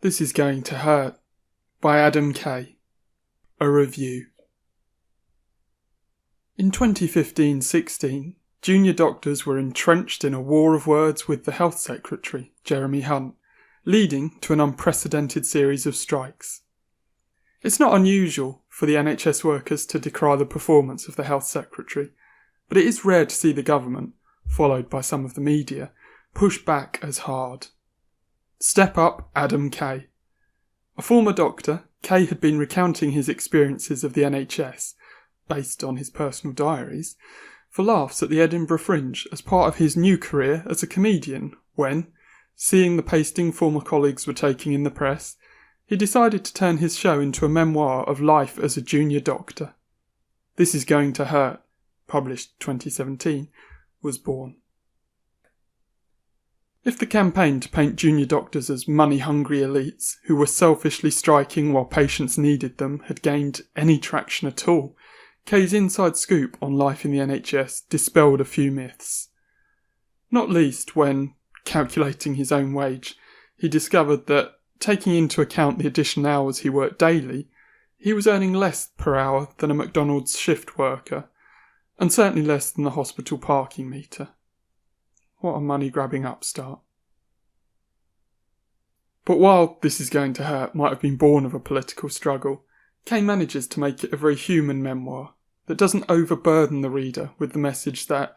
This is Going to Hurt by Adam Kay. A review. In 2015-16, junior doctors were entrenched in a war of words with the Health Secretary, Jeremy Hunt, leading to an unprecedented series of strikes. It's not unusual for the NHS workers to decry the performance of the Health Secretary, but it is rare to see the government, followed by some of the media, push back as hard. Step up Adam Kay. A former doctor, Kay had been recounting his experiences of the NHS, based on his personal diaries, for laughs at the Edinburgh Fringe as part of his new career as a comedian when, seeing the pasting former colleagues were taking in the press, he decided to turn his show into a memoir of life as a junior doctor. This is Going to Hurt, published 2017, was born. If the campaign to paint junior doctors as money-hungry elites who were selfishly striking while patients needed them had gained any traction at all, Kay's inside scoop on life in the NHS dispelled a few myths. Not least when, calculating his own wage, he discovered that, taking into account the additional hours he worked daily, he was earning less per hour than a McDonald's shift worker, and certainly less than the hospital parking meter. What a money-grabbing upstart. But while This Is Going to Hurt might have been born of a political struggle, Kay manages to make it a very human memoir that doesn't overburden the reader with the message that,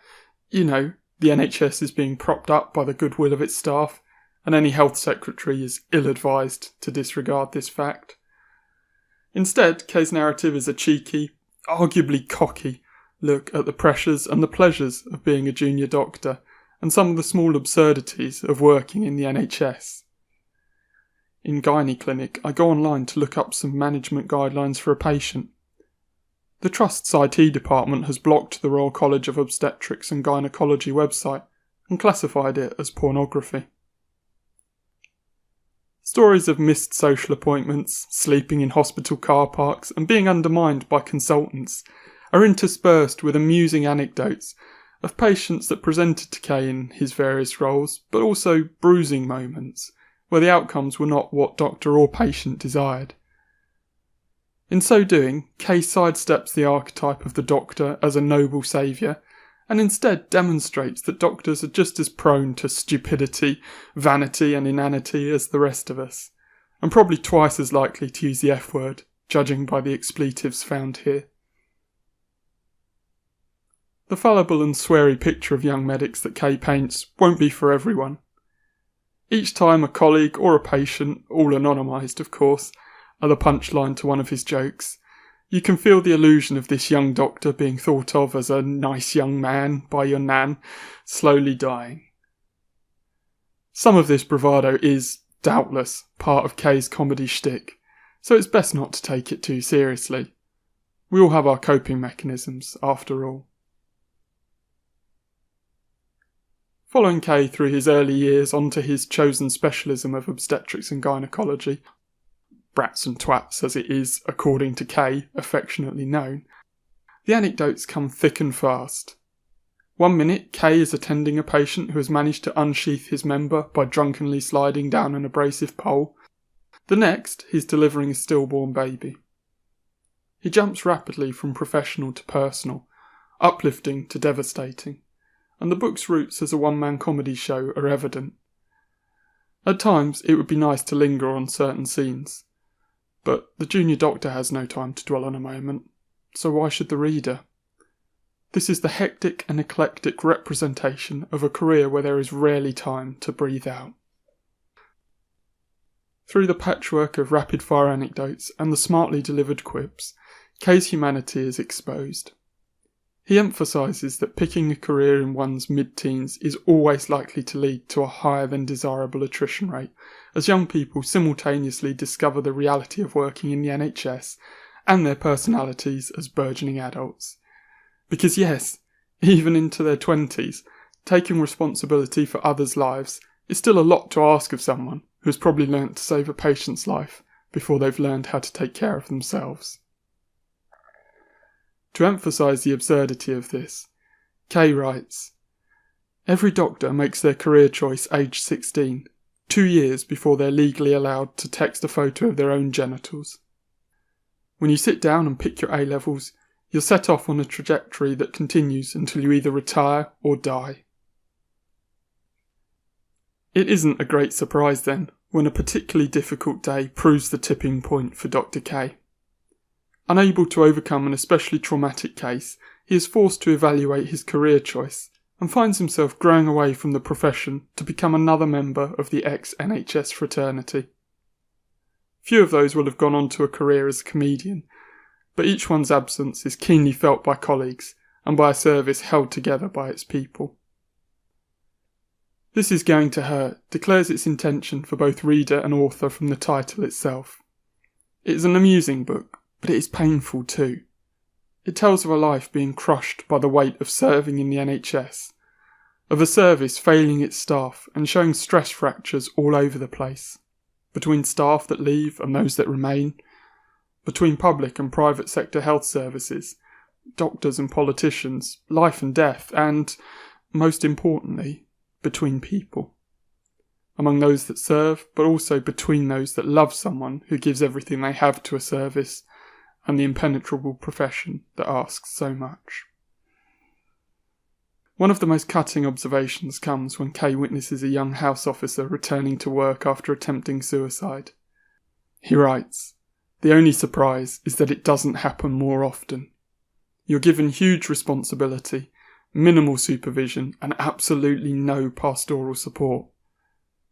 the NHS is being propped up by the goodwill of its staff, and any health secretary is ill-advised to disregard this fact. Instead, Kay's narrative is a cheeky, arguably cocky, look at the pressures and the pleasures of being a junior doctor, and some of the small absurdities of working in the NHS. In Gynae Clinic, I go online to look up some management guidelines for a patient. The Trust's IT department has blocked the Royal College of Obstetrics and Gynecology website and classified it as pornography. Stories of missed social appointments, sleeping in hospital car parks, and being undermined by consultants are interspersed with amusing anecdotes of patients that presented to Kay in his various roles, but also bruising moments, where the outcomes were not what doctor or patient desired. In so doing, Kay sidesteps the archetype of the doctor as a noble saviour, and instead demonstrates that doctors are just as prone to stupidity, vanity and inanity as the rest of us, and probably twice as likely to use the F-word, judging by the expletives found here. The fallible and sweary picture of young medics that Kay paints won't be for everyone. Each time a colleague or a patient, all anonymised of course, are the punchline to one of his jokes, you can feel the illusion of this young doctor being thought of as a nice young man by your nan, slowly dying. Some of this bravado is, doubtless, part of Kay's comedy shtick, so it's best not to take it too seriously. We all have our coping mechanisms, after all. Following Kay through his early years onto his chosen specialism of obstetrics and gynecology, brats and twats as it is, according to Kay, affectionately known, the anecdotes come thick and fast. One minute, Kay is attending a patient who has managed to unsheath his member by drunkenly sliding down an abrasive pole. The next, he's delivering a stillborn baby. He jumps rapidly from professional to personal, uplifting to devastating, and the book's roots as a one-man comedy show are evident. At times, it would be nice to linger on certain scenes, but the junior doctor has no time to dwell on a moment, so why should the reader? This is the hectic and eclectic representation of a career where there is rarely time to breathe out. Through the patchwork of rapid-fire anecdotes and the smartly delivered quips, Kay's humanity is exposed. He emphasises that picking a career in one's mid-teens is always likely to lead to a higher than desirable attrition rate, as young people simultaneously discover the reality of working in the NHS and their personalities as burgeoning adults. Because yes, even into their 20s, taking responsibility for others' lives is still a lot to ask of someone who has probably learnt to save a patient's life before they've learned how to take care of themselves. To emphasise the absurdity of this, Kay writes, "Every doctor makes their career choice aged 16, 2 years before they're legally allowed to text a photo of their own genitals. When you sit down and pick your A-levels, you'll set off on a trajectory that continues until you either retire or die. It isn't a great surprise then, when a particularly difficult day proves the tipping point for Dr. K. Unable to overcome an especially traumatic case, he is forced to evaluate his career choice and finds himself growing away from the profession to become another member of the ex-NHS fraternity. Few of those will have gone on to a career as a comedian, but each one's absence is keenly felt by colleagues and by a service held together by its people. This Is Going to Hurt declares its intention for both reader and author from the title itself. It is an amusing book, but it is painful too. It tells of a life being crushed by the weight of serving in the NHS, of a service failing its staff and showing stress fractures all over the place, between staff that leave and those that remain, between public and private sector health services, doctors and politicians, life and death, and, most importantly, between people. Among those that serve, but also between those that love someone who gives everything they have to a service, and the impenetrable profession that asks so much. One of the most cutting observations comes when Kay witnesses a young house officer returning to work after attempting suicide. He writes, "The only surprise is that it doesn't happen more often. You're given huge responsibility, minimal supervision, and absolutely no pastoral support.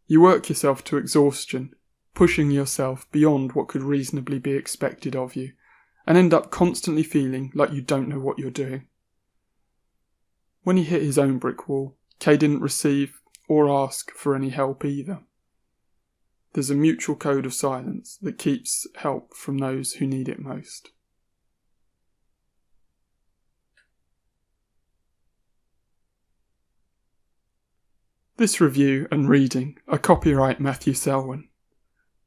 You work yourself to exhaustion, pushing yourself beyond what could reasonably be expected of you, and end up constantly feeling like you don't know what you're doing." When he hit his own brick wall, Kay didn't receive or ask for any help either. There's a mutual code of silence that keeps help from those who need it most. This review and reading are copyright Matthew Selwyn.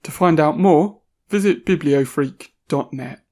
To find out more, visit bibliofreak.net.